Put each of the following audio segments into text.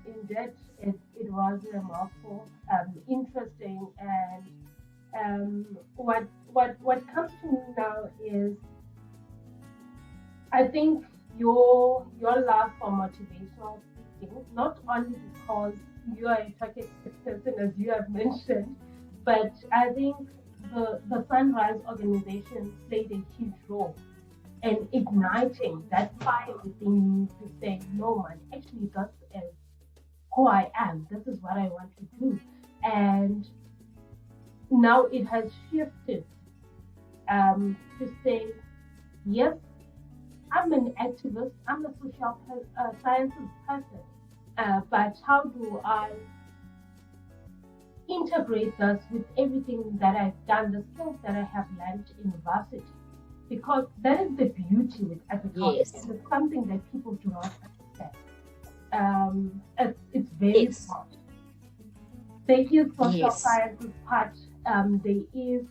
indeed, it was remarkable, interesting, and what comes to me now is I think your love for motivational speaking, not only because you are a talkative person as you have mentioned, but I think the Sunrise organization played a huge role in igniting that fire within you to say, no man, actually this is who I am. This is what I want to do. And now it has shifted to say, yes, I'm an activist, I'm a social sciences person, but how do I integrate this with everything that I've done, the skills that I have learned in university? Because that is the beauty with agriculture. Yes. It's something that people do not understand. It's very broad. There is social sciences part, there is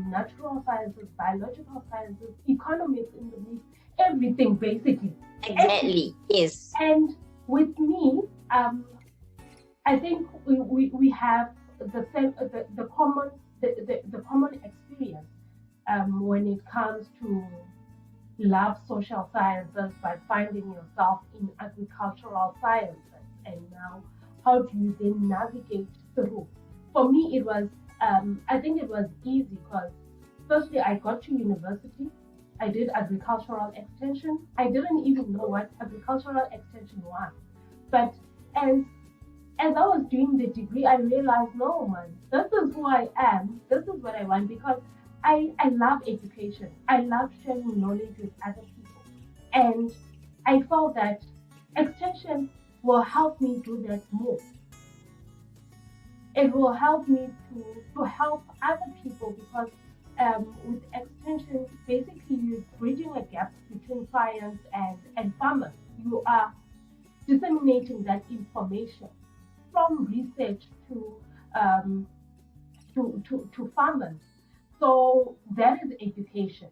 natural sciences, biological sciences, economics in the mix, everything basically. Exactly. Yes. And with me, I think we have the same the common experience when it comes to love social sciences by finding yourself in agricultural sciences, and now how do you then navigate through? For me, it was I think it was easy because firstly I got to university. I did agricultural extension. I didn't even know what agricultural extension was. But as I was doing the degree, I realized, no, man, this is who I am. This is what I want because I love education. I love sharing knowledge with other people. And I felt that extension will help me do that more. It will help me to help other people because with extension, basically you're bridging a gap between science and farmers. You are disseminating that information from research to farmers. So that is education.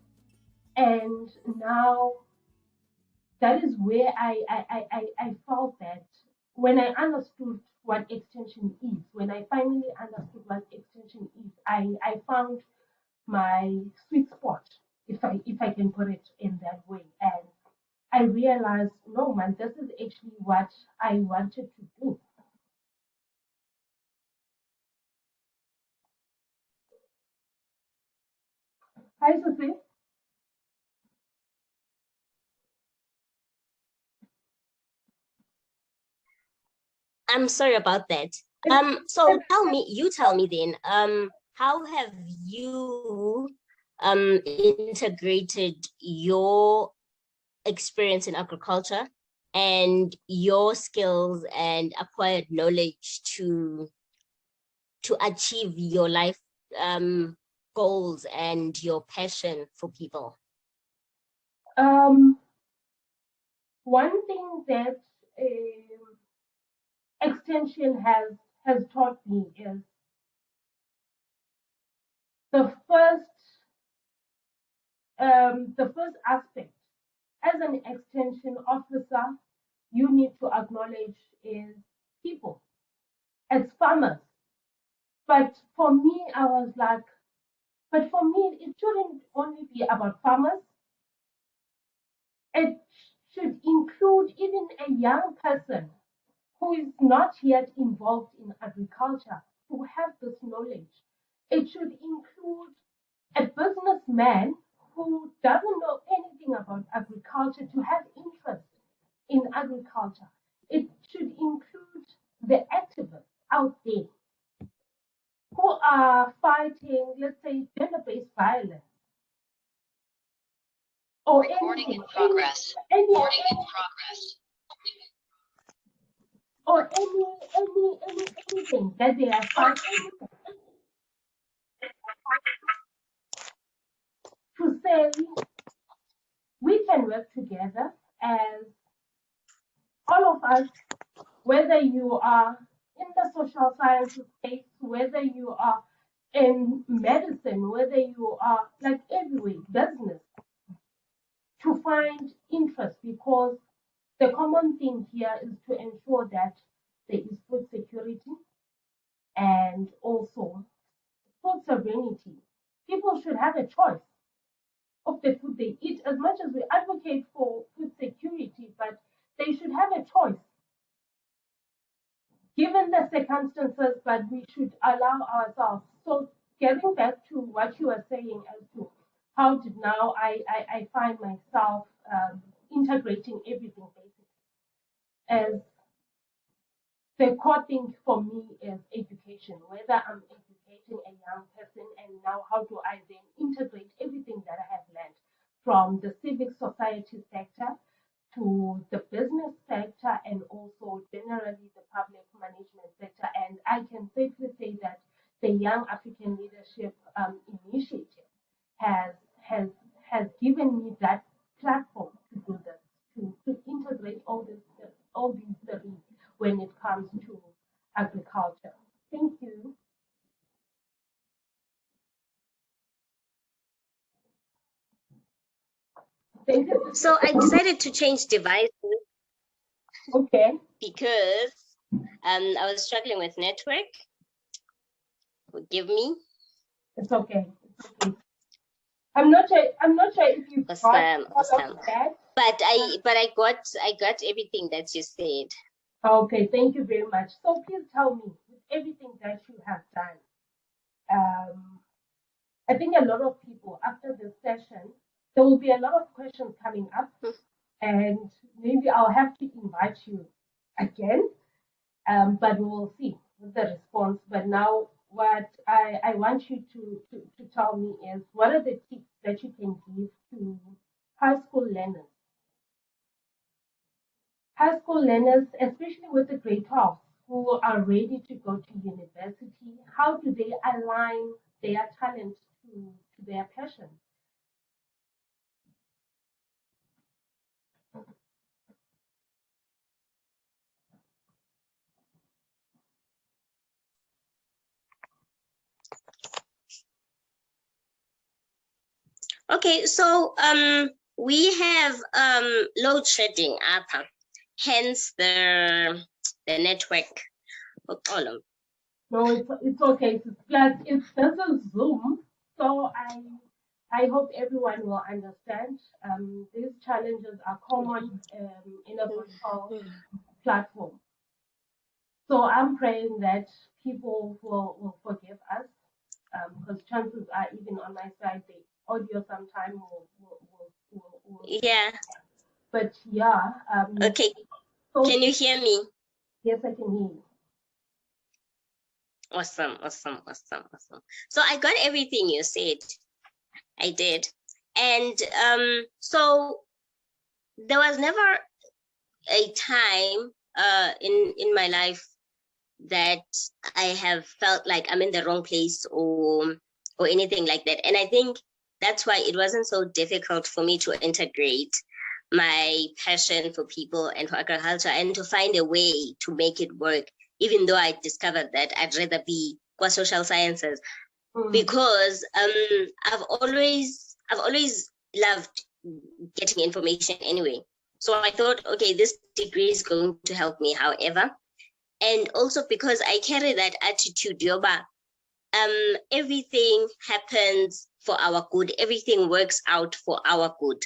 And now that is where I felt that when I understood what extension is, when I finally understood what extension is, I found my sweet spot, if I can put it in that way. And I realized, no man, this is actually what I wanted to do. Hi, Sophie. I'm sorry about that. So you tell me then, how have you integrated your experience in agriculture and your skills and acquired knowledge to achieve your life goals and your passion for people? One thing that extension has taught me is the first aspect. As an extension officer, you need to acknowledge is people as farmers. But for me, I was like, but for me, it shouldn't only be about farmers. It should include even a young person who is not yet involved in agriculture to have this knowledge. It should include a businessman who doesn't know anything about agriculture to have interest in agriculture. It should include the activists out there who are fighting, let's say, gender-based violence or Recording anything, in progress. any, Recording in progress. or anything that they are fighting to say we can work together as all of us, whether you are in the social sciences space, whether you are in medicine, whether you are like everywhere, business, to find interest because the common thing here is to ensure that there is food security and also food sovereignty. People should have a choice of the food they eat, as much as we advocate for food security, but they should have a choice given the circumstances, but we should allow ourselves. So getting back to what you were saying as to how did now I find myself integrating everything basically as the core thing for me is education, whether I'm educating a young person and now how do I then integrate everything that I have learned from the civic society sector to the business sector and also generally the public management sector. And I can safely say that the Young African Leadership Initiative has has has given me that platform to do this, to integrate all these three when it comes to agriculture. Thank you. Thank you. So I decided to change devices Okay, because I was struggling with network. Forgive me. it's okay. It's okay. I'm not sure. I'm not sure if you got all Awesome. of that. But I got everything that you said. Okay, thank you very much. So please tell me, with everything that you have done, I think a lot of people after this session, there will be a lot of questions coming up, and maybe I'll have to invite you again. But we will see with the response. But now, what I want you to tell me is what are the tips that you can give to high school learners? High school learners, especially with the grade 12, who are ready to go to university, how do they align their talent to their passion? Okay, so we have load shedding up, hence the network problem. No, it's okay. It's just a Zoom, so I hope everyone will understand. These challenges are common in a virtual platform. So I'm praying that people will forgive us because chances are, even on my side, the audio sometime will Yeah. But yeah. Okay. So, Can you hear me? yes, I can hear you. Awesome. So I got everything you said. I did. And so there was never a time in my life that I have felt like I'm in the wrong place or anything like that. And I think that's why it wasn't so difficult for me to integrate my passion for people and for agriculture and to find a way to make it work, even though I discovered that I'd rather be for social sciences because I've always loved getting information anyway. So I thought, okay, this degree is going to help me, however. And also because I carry that attitude, Yoba, everything happens for our good. Everything works out for our good.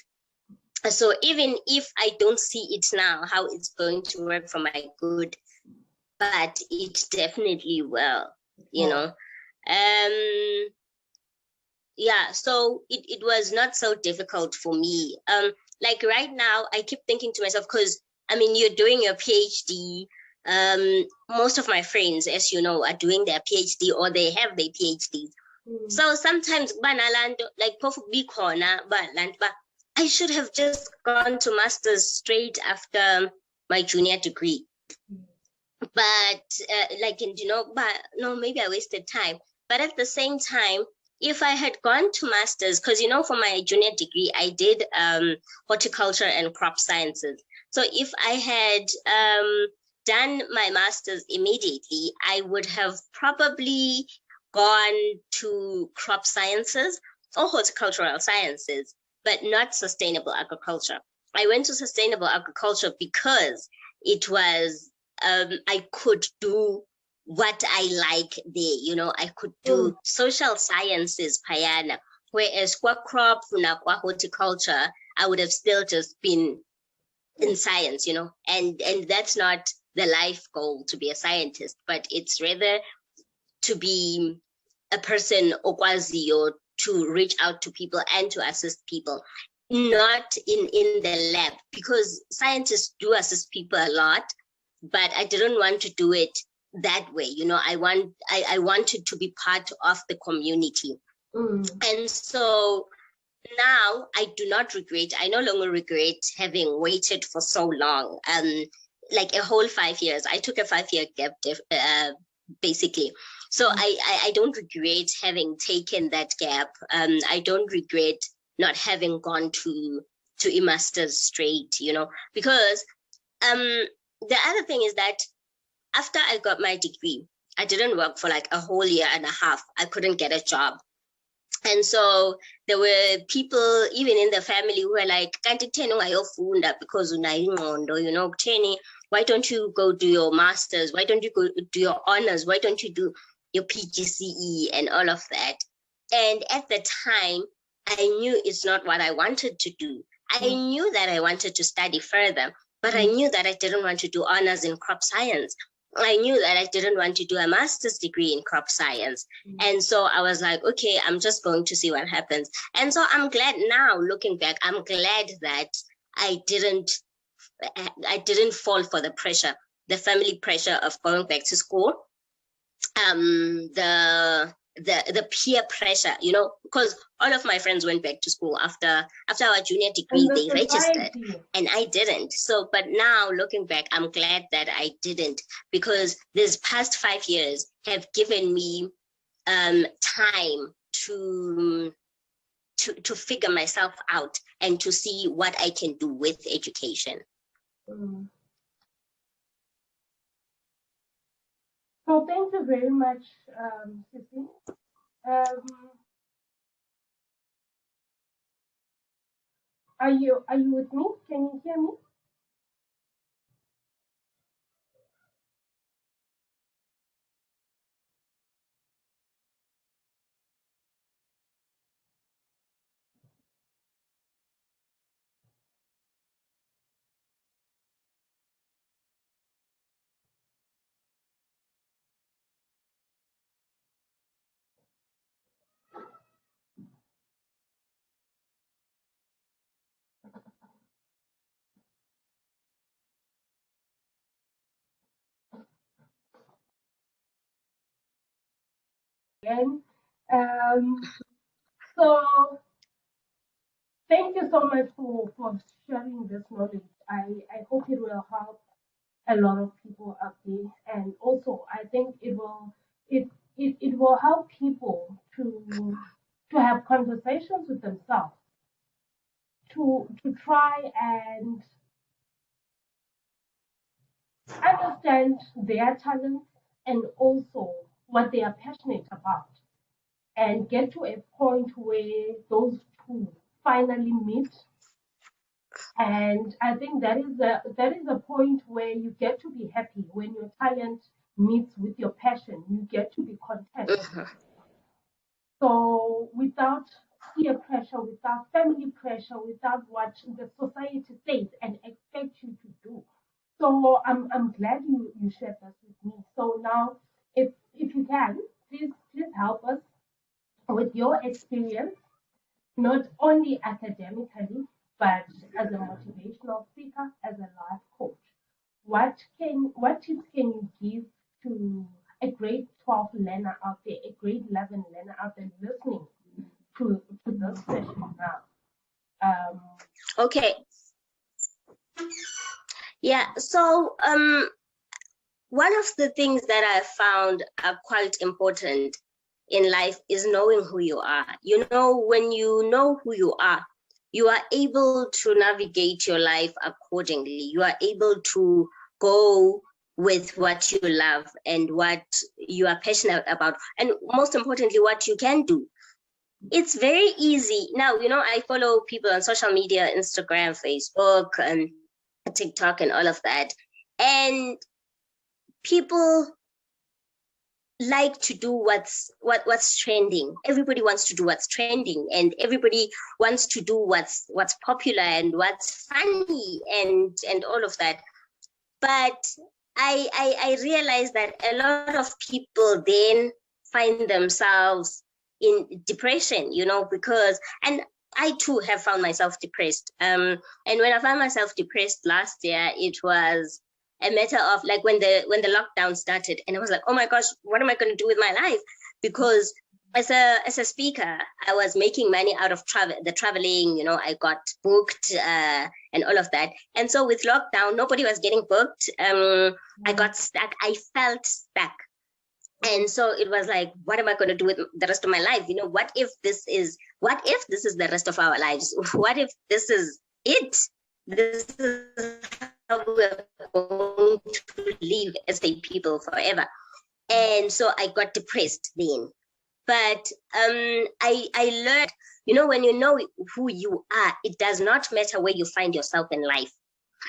So even if I don't see it now, how it's going to work for my good, but it definitely will, you know. Yeah, so it was not so difficult for me. Like right now, I keep thinking to myself, because I mean, you're doing your PhD. Most of my friends, as you know, are doing their PhD or they have their PhDs. So sometimes, like, I should have just gone to master's straight after my junior degree. But like, you know, but no, maybe I wasted time. But at the same time, if I had gone to master's, because, you know, for my junior degree, I did horticulture and crop sciences. So if I had done my master's immediately, I would have probably gone to crop sciences or horticultural sciences, but not sustainable agriculture. I went to sustainable agriculture because it was I could do what I like there. I could do social sciences, payana, whereas kwa crop, kwa horticulture, I would have still just been in science, and that's not the life goal to be a scientist, but it's rather to be a person okwazi or to reach out to people and to assist people, not in the lab, because scientists do assist people a lot, but I didn't want to do it that way. I wanted to be part of the community. And so now I do not regret. I no longer regret having waited for so long, like a whole 5 years. I took a 5-year gap, basically. So I don't regret having taken that gap. I don't regret not having gone to a master's straight, because the other thing is that after I got my degree, I didn't work for like a whole year and a half. I couldn't get a job. And so there were people even in the family who were like, because why don't you go do your masters? Why don't you go do your honors? Why don't you do your PGCE and all of that? And at the time, I knew it's not what I wanted to do. I knew that I wanted to study further, but I knew that I didn't want to do honors in crop science. I knew that I didn't want to do a master's degree in crop science. And so I was like, okay, I'm just going to see what happens. And so I'm glad now, looking back, I'm glad that I didn't fall for the pressure, the family pressure of going back to school, the peer pressure, because all of my friends went back to school after our junior degree, they registered, and I didn't. So, but now looking back, I'm glad that I didn't, because this past 5 years have given me time to figure myself out and to see what I can do with education. So thank you very much, Sissy. Are you with me? Can you hear me? And so thank you so much for sharing this knowledge. I hope it will help a lot of people out there, and also I think it will help people to have conversations with themselves, to try and understand their talents and also what they are passionate about, and get to a point where those two finally meet. And I think that is a point where you get to be happy when your talent meets with your passion. You get to be content. So without peer pressure, without family pressure, without what the society says and expects you to do. So I'm glad you shared this with me. So now, if you can, please help us with your experience, not only academically, but as a motivational speaker, as a life coach. What tips can you give to a grade 12 learner out there, a grade 11 learner out there listening to this session now? Okay. Yeah. So one of the things that I found are quite important in life is knowing who you are. When you know who you are able to navigate your life accordingly. You are able to go with what you love and what you are passionate about, and most importantly, what you can do. It's very easy. Now, I follow people on social media, Instagram, Facebook, and TikTok, and all of that. And people like to do what's trending. Everybody wants to do what's trending, and everybody wants to do what's popular and what's funny and all of that. But I realized that a lot of people then find themselves in depression, you know, because, and I too have found myself depressed. And when I found myself depressed last year, it was a matter of like when the lockdown started, and I was like, oh my gosh, what am I going to do with my life? Because as a speaker, I was making money out of traveling, you know, I got booked and all of that. And so with lockdown, nobody was getting booked. I got stuck. I felt stuck. And so it was like, what am I going to do with the rest of my life? You know, what if this is the rest of our lives? What if this is it? This is how we're going to live as a people forever. And so I got depressed then. But I learned, you know, when you know who you are, it does not matter where you find yourself in life.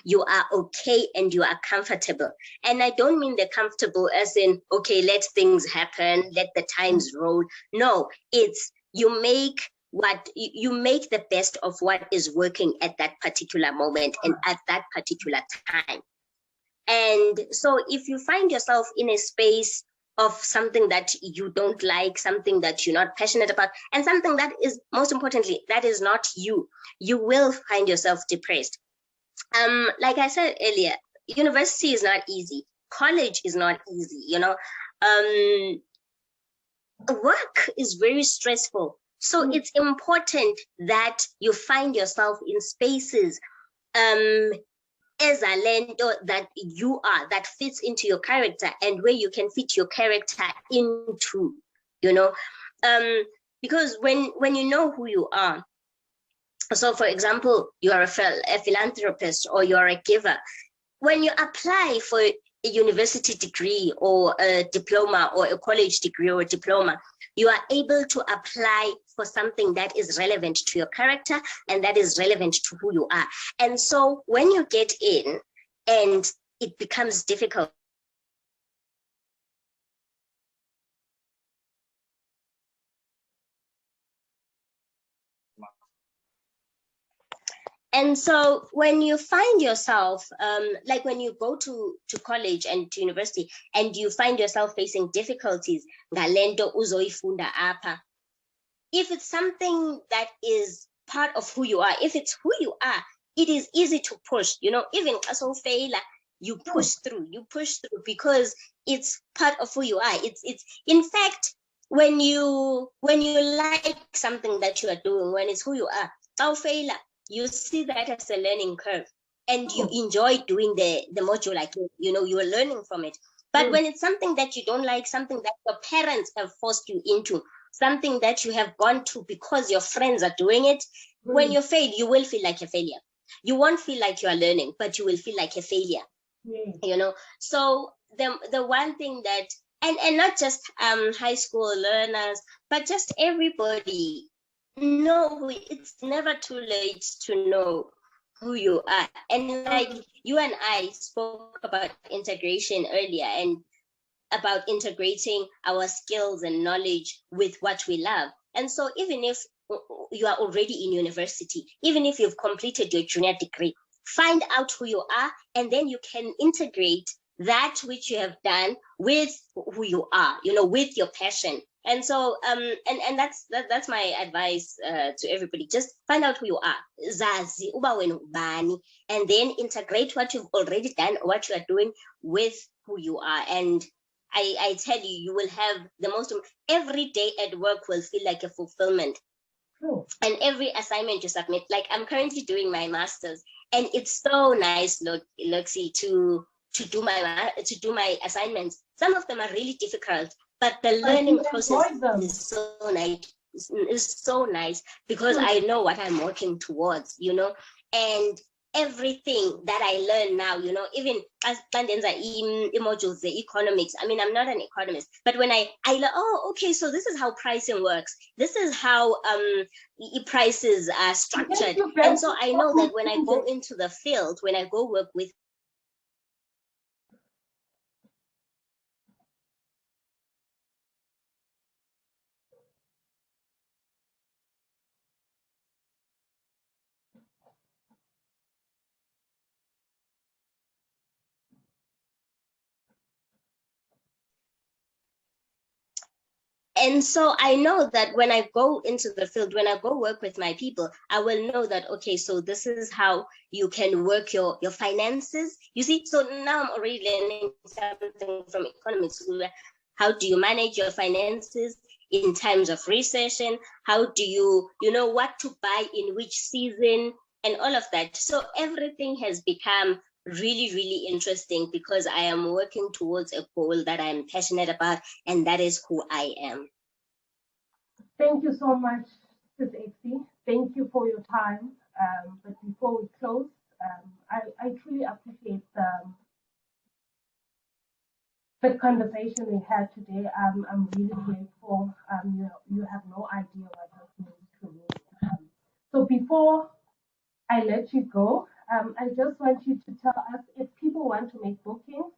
You are okay and you are comfortable. And I don't mean the comfortable as in, okay, let things happen, let the times roll. No, it's you make the best of what is working at that particular moment and at that particular time. And so if you find yourself in a space of something that you don't like, something that you're not passionate about, and something that is, most importantly, that is not you, you will find yourself depressed. Like I said earlier, university is not easy. College is not easy, you know. Work is very stressful. So it's important that you find yourself in spaces as a lendo that you are, that fits into your character and where you can fit your character into, you know. Because when you know who you are, so for example, you are a philanthropist or you are a giver, when you apply for a university degree or a diploma or a college degree or a diploma, you are able to apply for something that is relevant to your character and that is relevant to who you are. And so when you get in and it becomes difficult, and so when you find yourself, like when you go to college and to university and you find yourself facing difficulties, ngalento uzoifunda apa, if it's something that is part of who you are, if it's who you are, it is easy to push, you know, even as a failure, you push through because it's part of who you are. It's in fact, when you like something that you are doing, when it's who you are, failure, you see that as a learning curve and you enjoy doing the module, like, you know, you are learning from it. But when it's something that you don't like, something that your parents have forced you into, something that you have gone to because your friends are doing it, when you fail, you will feel like a failure. You won't feel like you are learning, but you will feel like a failure, you know. So the one thing that, and not just high school learners, but just everybody, no, it's never too late to know who you are. And like you and I spoke about integration earlier and about integrating our skills and knowledge with what we love. And so even if you are already in university, even if you've completed your junior degree, find out who you are, and then you can integrate that which you have done with who you are, you know, with your passion. And so, and that's my advice to everybody. Just find out who you are, zazi uba wena ubani, and then integrate what you've already done, what you are doing with who you are. And I tell you, you will have the most, every day at work will feel like a fulfillment. And every assignment you submit, like I'm currently doing my master's, and it's so nice, Luxie, to do my assignments. Some of them are really difficult, but the learning process is so nice. It's so nice because I know what I'm working towards, you know, and everything that I learn now, you know, even as modules, the economics. I mean, I'm not an economist, but when I learn, oh, okay, so this is how pricing works. This is how prices are structured. And so I know that when I go into the field, when I go work with And so I know that when I go into the field, when I go work with my people, I will know that, okay, so this is how you can work your finances. You see, so now I'm already learning something from economics. How do you manage your finances in times of recession? How do you know what to buy in which season and all of that? So everything has become really, really interesting because I am working towards a goal that I'm passionate about, and that is who I am. Thank you so much, Ms. Exie. Thank you for your time. But before we close, I truly appreciate the conversation we had today. I'm really grateful. You have no idea what this means to me. So before I let you go, I just want you to tell us if people want to make bookings,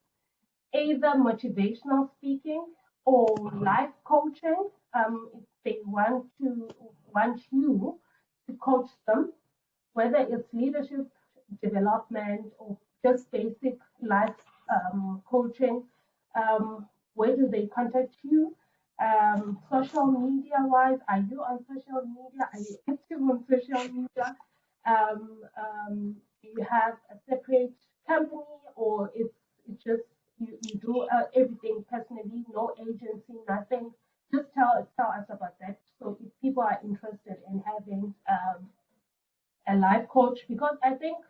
either motivational speaking or life coaching. If they want you to coach them, whether it's leadership development or just basic life coaching, where do they contact you? Social media wise, are you on social media? Are you active on social media? Do you have a separate company, or it's just you do everything personally, no agency, nothing? Just tell us about that. So if people are interested in having a life coach, because I think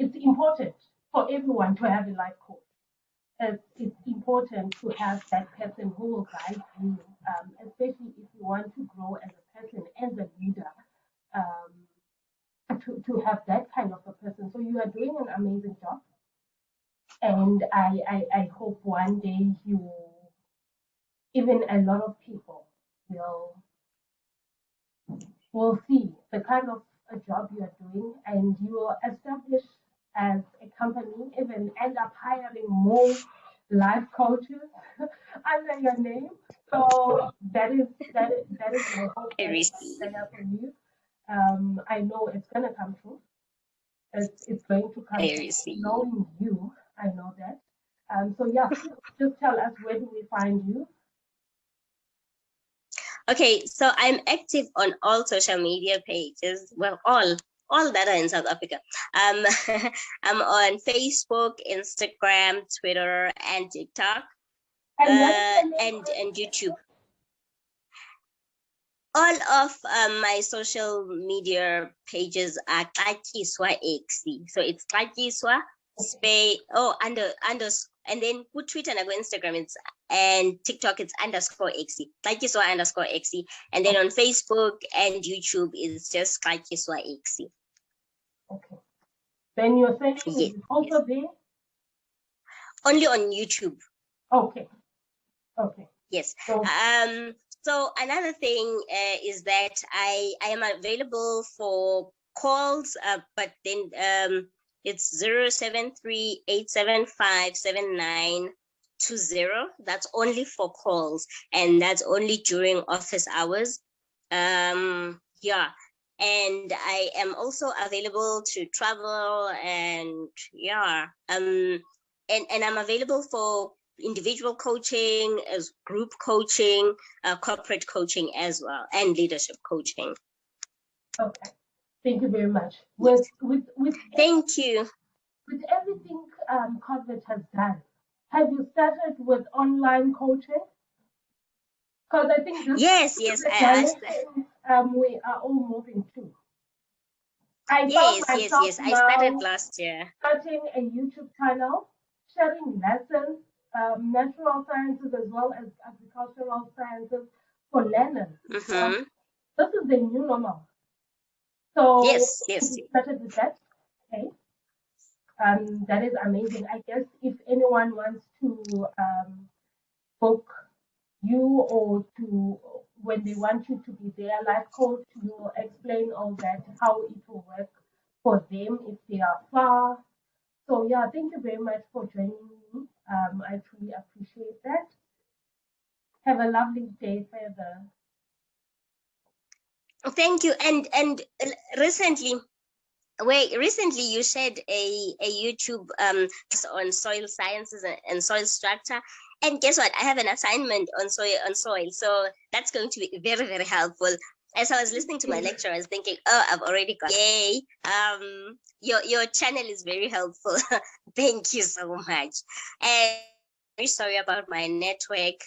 it's important for everyone to have a life coach. It's important to have that person who will guide you, especially if you want to grow as a person, as a leader, to have that kind of a person. So you are doing an amazing job. And I hope one day even a lot of people will see the kind of a job you are doing, and you will establish as a company, even end up hiring more life coaches under your name. So that is my hope for you. I know it's gonna come true. It's going to come true. Knowing you, I know that. So yeah, just tell us, where do we find you? Okay, so I'm active on all social media pages. Well, all that are in South Africa. I'm on Facebook, Instagram, Twitter, and TikTok, and YouTube. All of my social media pages are Xatyiswa Maqashalala. So it's Xatyiswa space and then put Twitter and I go Instagram, and TikTok it's _Xi, Xatyiswa _Xi, and then on Facebook and YouTube it's just Xatyiswa Maqashalala. Okay. Then you're saying it's also there? Only on YouTube. Okay. Okay. Yes. So another thing is that I am available for calls, but then it's 073-875-7920. That's only for calls, and that's only during office hours. Yeah. And I am also available to travel, and yeah. And I'm available for individual coaching, as group coaching, corporate coaching as well, and leadership coaching. Okay, thank you very much. Thank you. With everything COVID has done, have you started with online coaching? Because I think this yes, we are all moving to. Yes, I started last year. Starting a YouTube channel, sharing lessons, natural sciences as well as agricultural sciences for learners. Mm-hmm. This is the new normal. So yes. We started with that. Okay. That is amazing. I guess if anyone wants to book you, or when they want you to be their life coach, you will explain all that, how it will work for them if they are far. So yeah, thank you very much for joining me. I truly appreciate that. Have a lovely day further. Thank you. And recently, Wait, recently you shared a YouTube on soil sciences and soil structure. And guess what? I have an assignment on soil. So that's going to be very, very helpful. As I was listening to my lecture, I was thinking, oh, I've already got yay. Your channel is very helpful. Thank you so much. And very sorry about my network.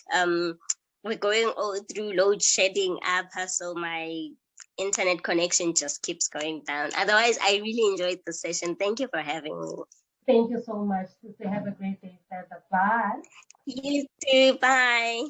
We're going all through load shedding up, so my internet connection just keeps going down. Otherwise, I really enjoyed the session. Thank you for having me. Thank you so much, sister. Have a great day, further. Bye. You too. Bye.